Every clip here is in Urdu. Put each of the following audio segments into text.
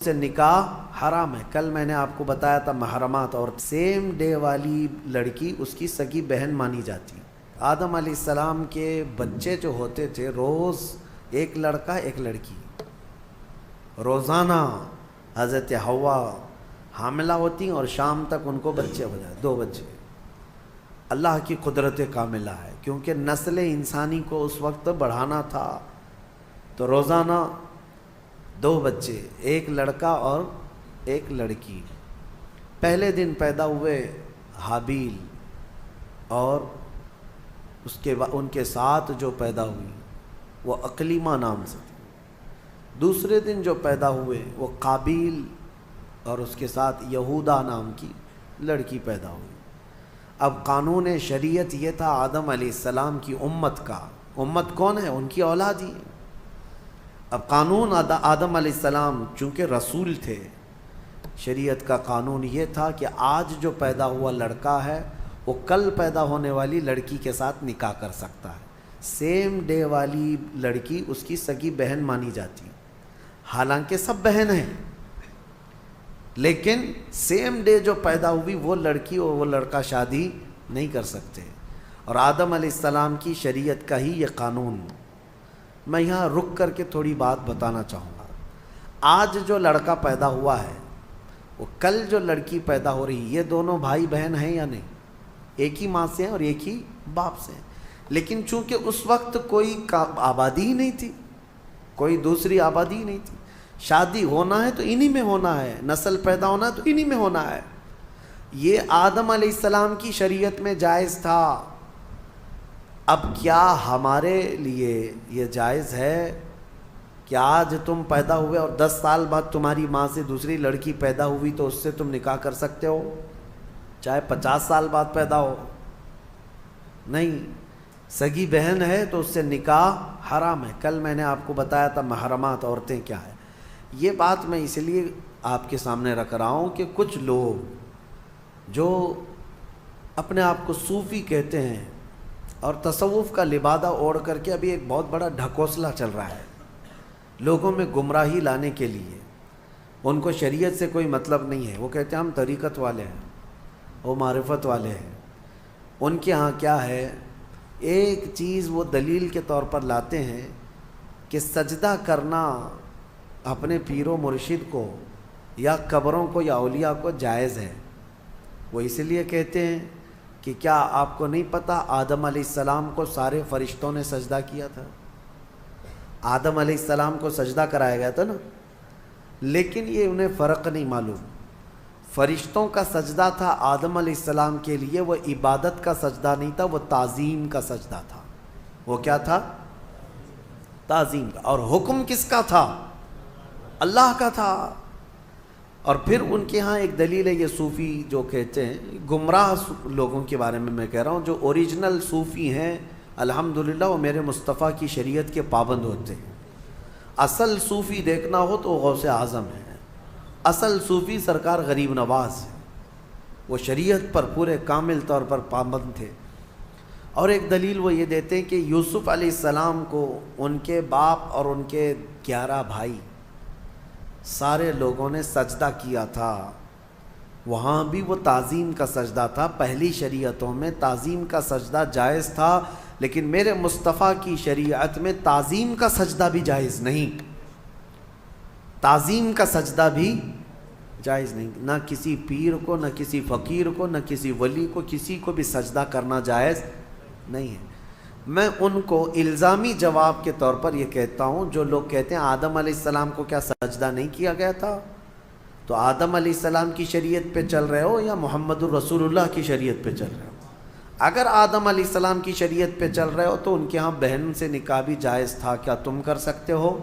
سے نکاح حرام ہے۔ کل میں نے آپ کو بتایا تھا محرمات، اور سیم ڈے والی لڑکی اس کی سگی بہن مانی جاتی۔ آدم علیہ السلام کے بچے جو ہوتے تھے، روز ایک لڑکا ایک لڑکی، روزانہ حضرت حوا حاملہ ہوتی اور شام تک ان کو بچے ہو جائے، 2 بچے۔ اللہ کی قدرت کاملہ ہے، کیونکہ نسل انسانی کو اس وقت بڑھانا تھا، تو روزانہ 2 بچے، ایک لڑکا اور ایک لڑکی۔ پہلے دن پیدا ہوئے حابیل، اور اس کے بعد ان کے ساتھ جو پیدا ہوئی وہ اقلیمہ نام سے تھی۔ دوسرے دن جو پیدا ہوئے وہ قابیل، اور اس کے ساتھ یہودا نام کی لڑکی پیدا ہوئی۔ اب قانون شریعت یہ تھا آدم علیہ السلام کی امت کا، امت کون ہے؟ ان کی اولاد ہی۔ اب قانون آدم علیہ السلام چونکہ رسول تھے، شریعت کا قانون یہ تھا کہ آج جو پیدا ہوا لڑکا ہے وہ کل پیدا ہونے والی لڑکی کے ساتھ نکاح کر سکتا ہے۔ سیم ڈے والی لڑکی اس کی سگی بہن مانی جاتی، حالانکہ سب بہن ہیں، لیکن سیم ڈے جو پیدا ہوئی وہ لڑکی اور وہ لڑکا شادی نہیں کر سکتے۔ اور آدم علیہ السلام کی شریعت کا ہی یہ قانون۔ میں یہاں رک کر کے تھوڑی بات بتانا چاہوں گا۔ آج جو لڑکا پیدا ہوا ہے وہ کل جو لڑکی پیدا ہو رہی، یہ دونوں بھائی بہن ہیں یا نہیں؟ ایک ہی ماں سے ہیں اور ایک ہی باپ سے ہیں، لیکن چونکہ اس وقت کوئی آبادی ہی نہیں تھی، کوئی دوسری آبادی ہی نہیں تھی۔ شادی ہونا ہے تو انہی میں ہونا ہے، نسل پیدا ہونا ہے تو انہی میں ہونا ہے۔ یہ آدم علیہ السلام کی شریعت میں جائز تھا۔ اب کیا ہمارے لیے یہ جائز ہے کہ آج تم پیدا ہوئے اور 10 سال بعد تمہاری ماں سے دوسری لڑکی پیدا ہوئی تو اس سے تم نکاح کر سکتے ہو، چاہے 50 سال بعد پیدا ہو؟ نہیں، سگی بہن ہے تو اس سے نکاح حرام ہے۔ کل میں نے آپ کو بتایا تھا محرمات عورتیں کیا ہے۔ یہ بات میں اس لیے آپ کے سامنے رکھ رہا ہوں کہ کچھ لوگ جو اپنے آپ کو صوفی کہتے ہیں اور تصوف کا لبادہ اوڑھ کر کے ابھی ایک بہت بڑا ڈھکوسلہ چل رہا ہے لوگوں میں گمراہی لانے کے لیے۔ ان کو شریعت سے کوئی مطلب نہیں ہے، وہ کہتے ہیں ہم طریقت والے ہیں، وہ معرفت والے ہیں۔ ان کے ہاں کیا ہے، ایک چیز وہ دلیل کے طور پر لاتے ہیں کہ سجدہ کرنا اپنے پیر و مرشد کو یا قبروں کو یا اولیاء کو جائز ہے۔ وہ اس لیے کہتے ہیں کہ کیا آپ کو نہیں پتہ آدم علیہ السلام کو سارے فرشتوں نے سجدہ کیا تھا؟ آدم علیہ السلام کو سجدہ کرایا گیا تھا نا، لیکن یہ انہیں فرق نہیں معلوم۔ فرشتوں کا سجدہ تھا آدم علیہ السلام کے لیے، وہ عبادت کا سجدہ نہیں تھا، وہ تعظیم کا سجدہ تھا۔ وہ کیا تھا؟ تعظیم کا۔ اور حکم کس کا تھا؟ اللہ کا تھا۔ اور پھر ان کے ہاں ایک دلیل ہے، یہ صوفی جو کہتے ہیں، گمراہ لوگوں کے بارے میں کہہ رہا ہوں، جو اوریجنل صوفی ہیں الحمدللہ وہ میرے مصطفیٰ کی شریعت کے پابند ہوتے ہیں۔ اصل صوفی دیکھنا ہو تو غوث اعظم ہے، اصل صوفی سرکار غریب نواز ہے، وہ شریعت پر پورے کامل طور پر پابند تھے۔ اور ایک دلیل وہ یہ دیتے ہیں کہ یوسف علیہ السلام کو ان کے باپ اور ان کے 11 بھائی سارے لوگوں نے سجدہ کیا تھا، وہاں بھی وہ تعظیم کا سجدہ تھا۔ پہلی شریعتوں میں تعظیم کا سجدہ جائز تھا، لیکن میرے مصطفیٰ کی شریعت میں تعظیم کا سجدہ بھی جائز نہیں، تعظیم کا سجدہ بھی جائز نہیں۔ نہ کسی پیر کو، نہ کسی فقیر کو، نہ کسی ولی کو، کسی کو بھی سجدہ کرنا جائز نہیں ہے۔ میں ان کو الزامی جواب کے طور پر یہ کہتا ہوں، جو لوگ کہتے ہیں آدم علیہ السلام کو کیا سجدہ نہیں کیا گیا تھا، تو آدم علیہ السلام کی شریعت پہ چل رہے ہو یا محمد الرسول اللہ کی شریعت پہ چل رہے ہو؟ اگر آدم علیہ السلام کی شریعت پہ چل رہے ہو تو ان کے ہاں بہن سے نکاح بھی جائز تھا، کیا تم کر سکتے ہو؟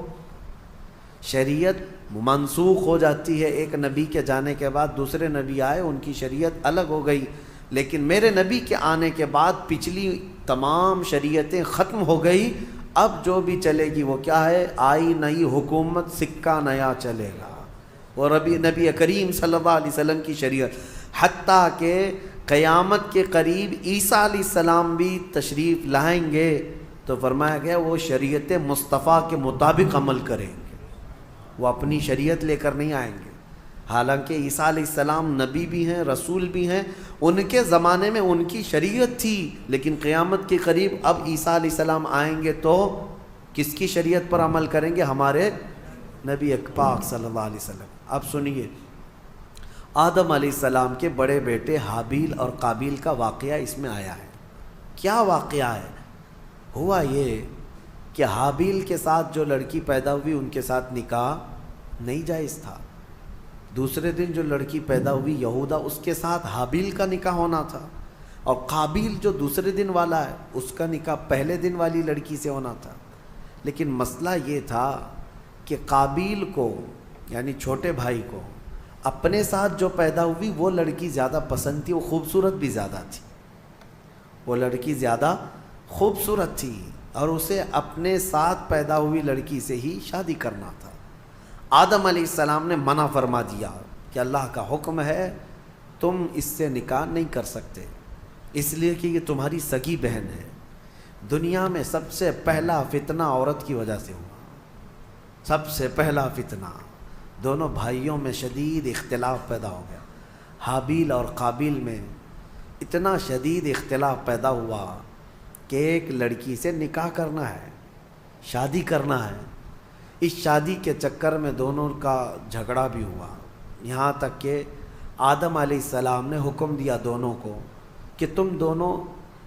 شریعت منسوخ ہو جاتی ہے، ایک نبی کے جانے کے بعد دوسرے نبی آئے، ان کی شریعت الگ ہو گئی، لیکن میرے نبی کے آنے کے بعد پچھلی تمام شریعتیں ختم ہو گئی۔ اب جو بھی چلے گی وہ کیا ہے؟ آئی نئی حکومت، سکہ نیا چلے گا، اور نبی کریم صلی اللہ علیہ وسلم کی شریعت، حتیٰ کہ قیامت کے قریب عیسیٰ علیہ السلام بھی تشریف لائیں گے تو فرمایا گیا وہ شریعت مصطفیٰ کے مطابق عمل کریں گے۔ وہ اپنی شریعت لے کر نہیں آئیں گے. حالانکہ عیسیٰ علیہ السلام نبی بھی ہیں، رسول بھی ہیں، ان کے زمانے میں ان کی شریعت تھی، لیکن قیامت کے قریب اب عیسیٰ علیہ السلام آئیں گے تو کس کی شریعت پر عمل کریں گے؟ ہمارے نبی پاک صلی اللہ علیہ وسلم. اب سنیے، آدم علیہ السلام کے بڑے بیٹے حابیل اور قابیل کا واقعہ اس میں آیا ہے. کیا واقعہ ہے؟ ہوا یہ کہ حابیل کے ساتھ جو لڑکی پیدا ہوئی ان کے ساتھ نکاح نہیں جائز تھا. دوسرے دن جو لڑکی پیدا ہوئی یہودا، اس کے ساتھ حابیل کا نکاح ہونا تھا، اور قابیل جو دوسرے دن والا ہے اس کا نکاح پہلے دن والی لڑکی سے ہونا تھا. لیکن مسئلہ یہ تھا کہ قابیل کو یعنی چھوٹے بھائی کو اپنے ساتھ جو پیدا ہوئی وہ لڑکی زیادہ پسند تھی، وہ خوبصورت بھی زیادہ تھی، وہ لڑکی زیادہ خوبصورت تھی، اور اسے اپنے ساتھ پیدا ہوئی لڑکی سے ہی شادی کرنا تھا. آدم علیہ السلام نے منع فرما دیا کہ اللہ کا حکم ہے تم اس سے نکاح نہیں کر سکتے، اس لیے کہ یہ تمہاری سگی بہن ہے. دنیا میں سب سے پہلا فتنہ عورت کی وجہ سے ہوا، سب سے پہلا فتنہ. دونوں بھائیوں میں شدید اختلاف پیدا ہو گیا. حابیل اور قابیل میں اتنا شدید اختلاف پیدا ہوا کہ ایک لڑکی سے نکاح کرنا ہے، شادی کرنا ہے. اس شادی کے چکر میں دونوں کا جھگڑا بھی ہوا، یہاں تک کہ آدم علیہ السلام نے حکم دیا دونوں کو کہ تم دونوں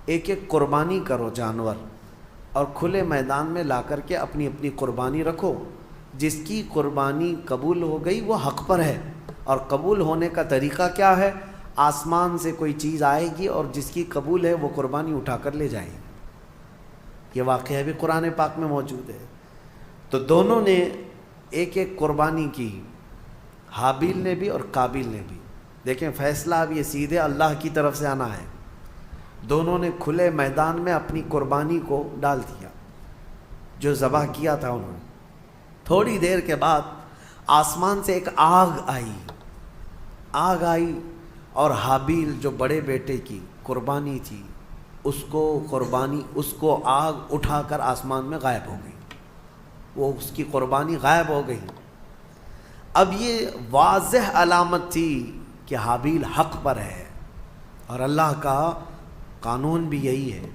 ایک ایک قربانی کرو جانور، اور کھلے میدان میں لا کر کے اپنی اپنی قربانی رکھو. جس کی قربانی قبول ہو گئی وہ حق پر ہے، اور قبول ہونے کا طریقہ کیا ہے؟ آسمان سے کوئی چیز آئے گی اور جس کی قبول ہے وہ قربانی اٹھا کر لے جائے گی. یہ واقعہ بھی قرآن پاک میں موجود ہے. تو دونوں نے ایک ایک قربانی کی، حابیل نے بھی اور قابیل نے بھی. دیکھیں فیصلہ اب یہ سیدھے اللہ کی طرف سے آنا ہے. دونوں نے کھلے میدان میں اپنی قربانی کو ڈال دیا جو ذبح کیا تھا انہوں نے. تھوڑی دیر کے بعد آسمان سے ایک آگ آئی اور حابیل جو بڑے بیٹے کی قربانی تھی اس کو آگ اٹھا کر آسمان میں غائب ہو گئی، وہ اس کی قربانی غائب ہو گئی. اب یہ واضح علامت تھی کہ حابیل حق پر ہے، اور اللہ کا قانون بھی یہی ہے.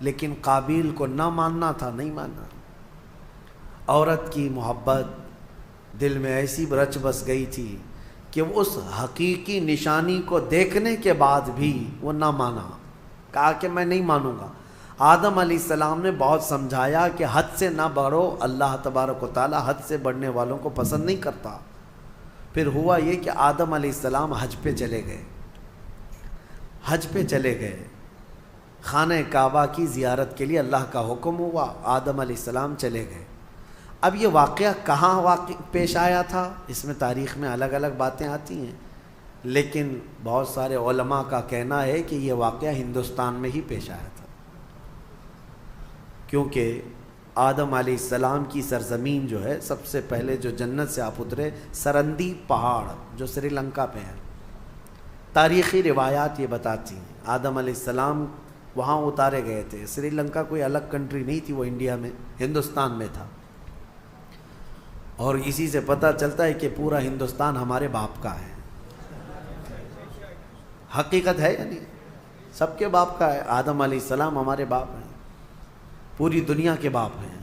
لیکن قابیل کو نہ ماننا تھا، نہیں مانا. عورت کی محبت دل میں ایسی رچ بس گئی تھی کہ اس حقیقی نشانی کو دیکھنے کے بعد بھی وہ نہ مانا، کہا کہ میں نہیں مانوں گا. آدم علیہ السلام نے بہت سمجھایا کہ حد سے نہ بڑھو، اللہ تبارک و تعالی حد سے بڑھنے والوں کو پسند نہیں کرتا. پھر ہوا یہ کہ آدم علیہ السلام حج پہ چلے گئے. خانہ کعبہ کی زیارت کے لیے اللہ کا حکم ہوا، آدم علیہ السلام چلے گئے. اب یہ واقعہ کہاں پیش آیا تھا، اس میں تاریخ میں الگ الگ باتیں آتی ہیں، لیکن بہت سارے علماء کا کہنا ہے کہ یہ واقعہ ہندوستان میں ہی پیش آیا تھا، کیونکہ آدم علیہ السلام کی سرزمین جو ہے سب سے پہلے جو جنت سے آپ اترے سرندی پہاڑ جو سری لنکا پہ ہے. تاریخی روایات یہ بتاتی ہیں آدم علیہ السلام وہاں اتارے گئے تھے. سری لنکا کوئی الگ کنٹری نہیں تھی، وہ انڈیا میں ہندوستان میں تھا. اور اسی سے پتہ چلتا ہے کہ پورا ہندوستان ہمارے باپ کا ہے. حقیقت ہے یعنی سب کے باپ کا ہے. آدم علیہ السلام ہمارے باپ ہیں، پوری دنیا کے باپ ہیں.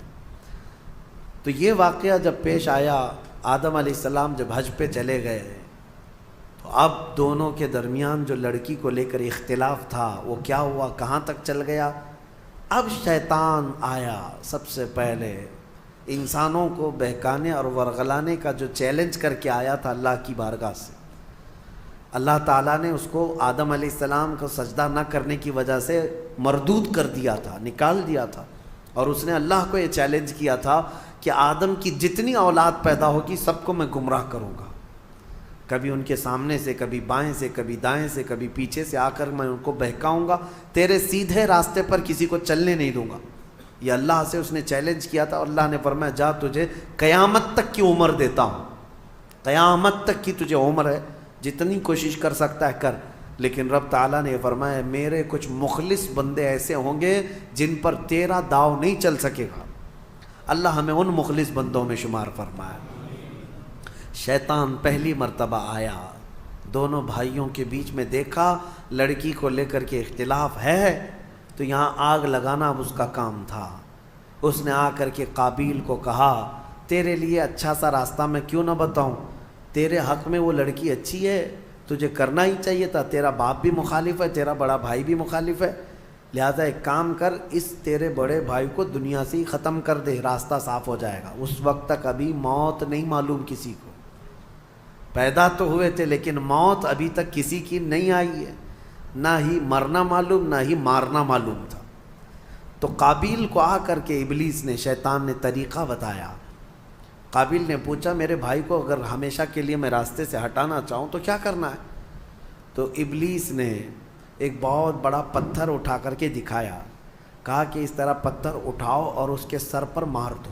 تو یہ واقعہ جب پیش آیا، آدم علیہ السلام جب حج پہ چلے گئے تو اب دونوں کے درمیان جو لڑکی کو لے کر اختلاف تھا وہ کیا ہوا، کہاں تک چل گیا. اب شیطان آیا، سب سے پہلے انسانوں کو بہکانے اور ورغلانے کا جو چیلنج کر کے آیا تھا اللہ کی بارگاہ سے. اللہ تعالیٰ نے اس کو آدم علیہ السلام کو سجدہ نہ کرنے کی وجہ سے مردود کر دیا تھا، نکال دیا تھا. اور اس نے اللہ کو یہ چیلنج کیا تھا کہ آدم کی جتنی اولاد پیدا ہوگی سب کو میں گمراہ کروں گا، کبھی ان کے سامنے سے، کبھی بائیں سے، کبھی دائیں سے، کبھی پیچھے سے آ کر میں ان کو بہکاؤں گا، تیرے سیدھے راستے پر کسی کو چلنے نہیں دوں گا. یہ اللہ سے اس نے چیلنج کیا تھا. اور اللہ نے فرمایا جا تجھے قیامت تک کی عمر دیتا ہوں، قیامت تک کی تجھے عمر ہے، جتنی کوشش کر سکتا ہے کر. لیکن رب تعالیٰ نے فرمایا میرے کچھ مخلص بندے ایسے ہوں گے جن پر تیرا داؤ نہیں چل سکے گا. اللہ ہمیں ان مخلص بندوں میں شمار فرمائے. شیطان پہلی مرتبہ آیا، دونوں بھائیوں کے بیچ میں دیکھا لڑکی کو لے کر کے اختلاف ہے، تو یہاں آگ لگانا اب اس کا کام تھا۔ اس نے آ کر کے قابیل کو کہا تیرے لیے اچھا سا راستہ میں کیوں نہ بتاؤں، تیرے حق میں وہ لڑکی اچھی ہے، تجھے کرنا ہی چاہیے تھا، تیرا باپ بھی مخالف ہے، تیرا بڑا بھائی بھی مخالف ہے، لہذا ایک کام کر، اس تیرے بڑے بھائی کو دنیا سے ہی ختم کر دے، راستہ صاف ہو جائے گا۔ اس وقت تک ابھی موت نہیں معلوم کسی کو، پیدا تو ہوئے تھے لیکن موت ابھی تک کسی کی نہیں آئی ہے، نہ ہی مرنا معلوم نہ ہی مارنا معلوم تھا۔ تو قابیل کو آ کر کے ابلیس نے، شیطان نے طریقہ بتایا۔ قابیل نے پوچھا میرے بھائی کو اگر ہمیشہ کے لیے میں راستے سے ہٹانا چاہوں تو کیا کرنا ہے؟ تو ابلیس نے ایک بہت بڑا پتھر اٹھا کر کے دکھایا، کہا کہ اس طرح پتھر اٹھاؤ اور اس کے سر پر مار دو۔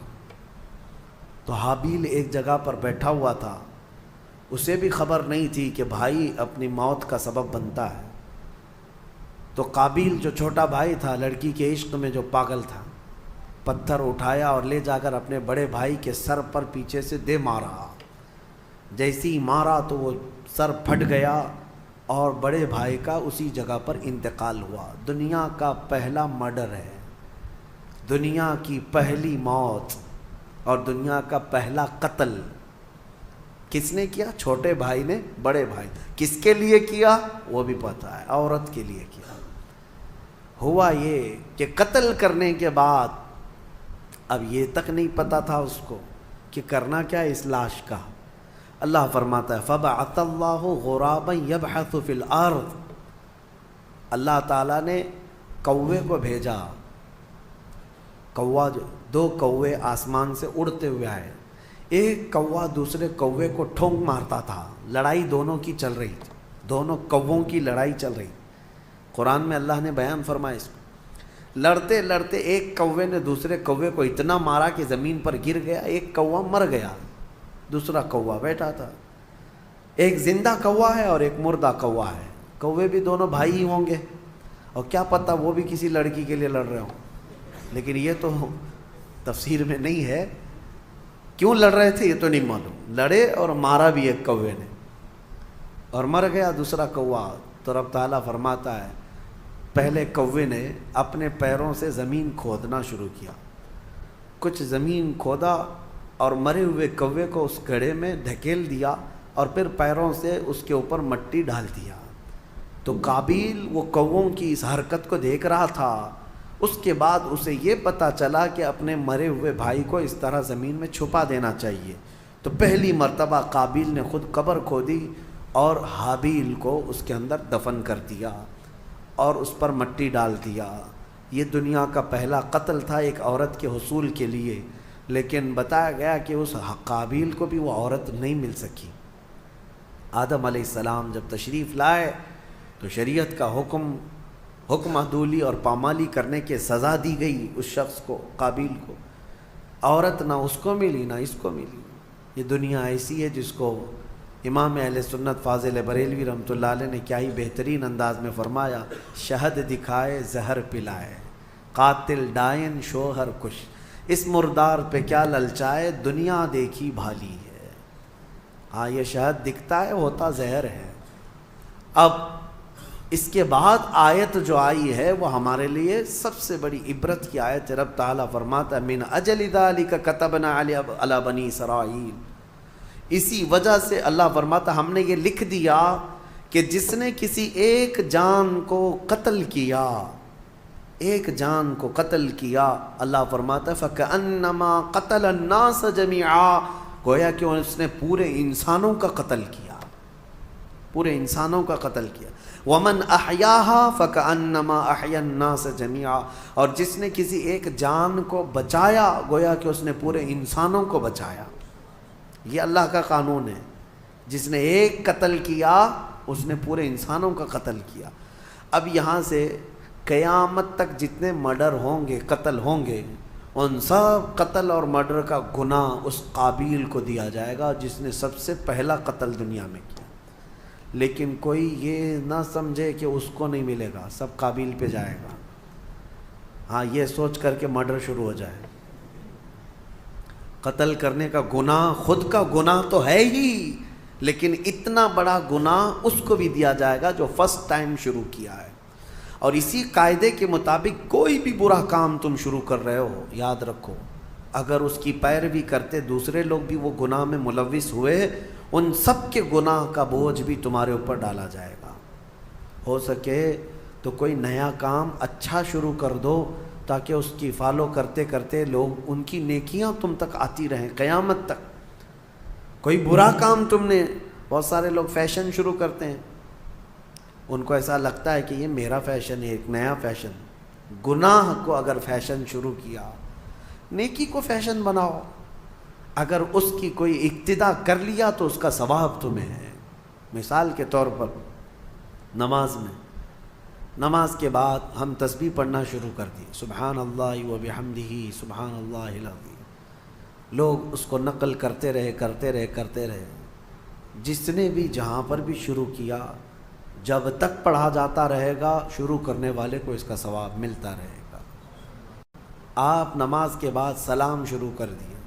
تو حابیل ایک جگہ پر بیٹھا ہوا تھا، اسے بھی خبر نہیں تھی کہ بھائی اپنی موت کا سبب بنتا ہے۔ تو قابیل جو چھوٹا بھائی تھا، لڑکی کے عشق میں جو پاگل تھا، پتھر اٹھایا اور لے جا کر اپنے بڑے بھائی کے سر پر پیچھے سے دے مارا۔ جیسی ہی مارا تو وہ سر پھٹ گیا اور بڑے بھائی کا اسی جگہ پر انتقال ہوا۔ دنیا کا پہلا مرڈر ہے، دنیا کی پہلی موت اور دنیا کا پہلا قتل کس نے کیا؟ چھوٹے بھائی نے بڑے بھائی۔ کس کے لیے کیا وہ بھی پتہ ہے، عورت کے لیے کیا۔ ہوا یہ کہ قتل کرنے کے بعد اب یہ تک نہیں پتہ تھا اس کو کہ کرنا کیا اس لاش کا۔ اللہ فرماتا ہے فَبَعَثَ اللَّهُ غُرَابًا يَبْحَثُ فِي الْأَرْضِ، اللہ تعالیٰ نے کوے کو بھیجا۔ کوا، دو کوے آسمان سے اڑتے ہوئے آئے، ایک کوا دوسرے کوے کو ٹھونک مارتا تھا، لڑائی دونوں کی چل رہی تھی، دونوں کووں کی لڑائی چل رہی۔ قرآن میں اللہ نے بیان فرمایا اس کو، لڑتے لڑتے ایک کوے نے دوسرے کوے کو اتنا مارا کہ زمین پر گر گیا، ایک کوا مر گیا، دوسرا کوا بیٹھا تھا۔ ایک زندہ کوا ہے اور ایک مردہ کوا ہے، کوے بھی دونوں بھائی ہی ہوں گے، اور کیا پتہ وہ بھی کسی لڑکی کے لیے لڑ رہے ہوں، لیکن یہ تو تفسیر میں نہیں ہے، کیوں لڑ رہے تھے یہ تو نہیں معلوم، لڑے اور مارا بھی ایک کوے نے اور مر گیا دوسرا کوا۔ تو رب تعالیٰ فرماتا ہے پہلے کوے نے اپنے پیروں سے زمین کھودنا شروع کیا، کچھ زمین کھودا اور مرے ہوئے کوے کو اس گڑھے میں دھکیل دیا اور پھر پیروں سے اس کے اوپر مٹی ڈال دیا۔ تو قابیل وہ کووں کی اس حرکت کو دیکھ رہا تھا، اس کے بعد اسے یہ پتہ چلا کہ اپنے مرے ہوئے بھائی کو اس طرح زمین میں چھپا دینا چاہیے۔ تو پہلی مرتبہ قابیل نے خود قبر کھودی اور حابیل کو اس کے اندر دفن کر دیا اور اس پر مٹی ڈال دیا۔ یہ دنیا کا پہلا قتل تھا ایک عورت کے حصول کے لیے، لیکن بتایا گیا کہ اس قابیل کو بھی وہ عورت نہیں مل سکی۔ آدم علیہ السلام جب تشریف لائے تو شریعت کا حکم عدولی اور پامالی کرنے کے سزا دی گئی اس شخص کو، قابیل کو۔ عورت نہ اس کو ملی نہ اس کو ملی۔ یہ دنیا ایسی ہے جس کو امام اہل سنت فاضل بریلوی رحمۃ اللہ علیہ نے کیا ہی بہترین انداز میں فرمایا، شہد دکھائے زہر پلائے، قاتل ڈائن شوہر کش، اس مردار پہ کیا للچائے، دنیا دیکھی بھالی ہے۔ ہاں یہ شہد دکھتا ہے، ہوتا زہر ہے۔ اب اس کے بعد آیت جو آئی ہے وہ ہمارے لیے سب سے بڑی عبرت کی آیت ہے۔ رب تعالیٰ فرماتا ہے من اجل ذالک کتبنا علی بنی اسرائیل، اسی وجہ سے اللہ فرماتا ہم نے یہ لکھ دیا کہ جس نے کسی ایک جان کو قتل کیا، ایک جان کو قتل کیا، اللہ فرماتا ہے فَكَأَنَّمَا قَتَلَ النَّاسَ جَمِيعًا، گویا کہ اس نے پورے انسانوں کا قتل کیا، پورے انسانوں کا قتل کیا۔ وَمَنْ أَحْيَاهَا فَكَأَنَّمَا أَحْيَا النَّاسَ جَمِيعًا، اور جس نے کسی ایک جان کو بچایا گویا کہ اس نے پورے انسانوں کو بچایا۔ یہ اللہ کا قانون ہے، جس نے ایک قتل کیا اس نے پورے انسانوں کا قتل کیا۔ اب یہاں سے قیامت تک جتنے مرڈر ہوں گے، قتل ہوں گے، ان سب قتل اور مرڈر کا گناہ اس قابیل کو دیا جائے گا جس نے سب سے پہلا قتل دنیا میں کیا۔ لیکن کوئی یہ نہ سمجھے کہ اس کو نہیں ملے گا، سب قابیل پہ جائے گا، ہاں یہ سوچ کر کے مرڈر شروع ہو جائے۔ قتل کرنے کا گناہ خود کا گناہ تو ہے ہی، لیکن اتنا بڑا گناہ اس کو بھی دیا جائے گا جو فرسٹ ٹائم شروع کیا ہے۔ اور اسی قاعدے کے مطابق کوئی بھی برا کام تم شروع کر رہے ہو، یاد رکھو اگر اس کی پیروی کرتے دوسرے لوگ بھی وہ گناہ میں ملوث ہوئے، ان سب کے گناہ کا بوجھ بھی تمہارے اوپر ڈالا جائے گا۔ ہو سکے تو کوئی نیا کام اچھا شروع کر دو تاکہ اس کی فالو کرتے کرتے لوگ ان کی نیکیاں تم تک آتی رہیں قیامت تک۔ کوئی برا کام تم نے، بہت سارے لوگ فیشن شروع کرتے ہیں، ان کو ایسا لگتا ہے کہ یہ میرا فیشن ہے، ایک نیا فیشن۔ گناہ کو اگر فیشن شروع کیا، نیکی کو فیشن بناؤ۔ اگر اس کی کوئی اقتدا کر لیا تو اس کا ثواب تمہیں ہے۔ مثال کے طور پر نماز کے بعد ہم تسبیح پڑھنا شروع کر دی، سبحان اللہ و بحمدہ سبحان اللہ العظیم، لوگ اس کو نقل کرتے رہے، جس نے بھی جہاں پر بھی شروع کیا، جب تک پڑھا جاتا رہے گا شروع کرنے والے کو اس کا ثواب ملتا رہے گا۔ آپ نماز کے بعد سلام شروع کر دیے،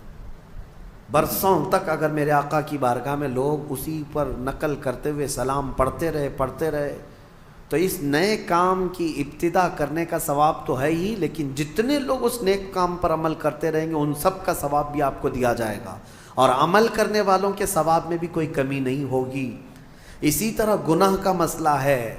برسوں تک اگر میرے آقا کی بارگاہ میں لوگ اسی پر نقل کرتے ہوئے سلام پڑھتے رہے تو اس نئے کام کی ابتدا کرنے کا ثواب تو ہے ہی، لیکن جتنے لوگ اس نیک کام پر عمل کرتے رہیں گے ان سب کا ثواب بھی آپ کو دیا جائے گا، اور عمل کرنے والوں کے ثواب میں بھی کوئی کمی نہیں ہوگی۔ اسی طرح گناہ کا مسئلہ ہے،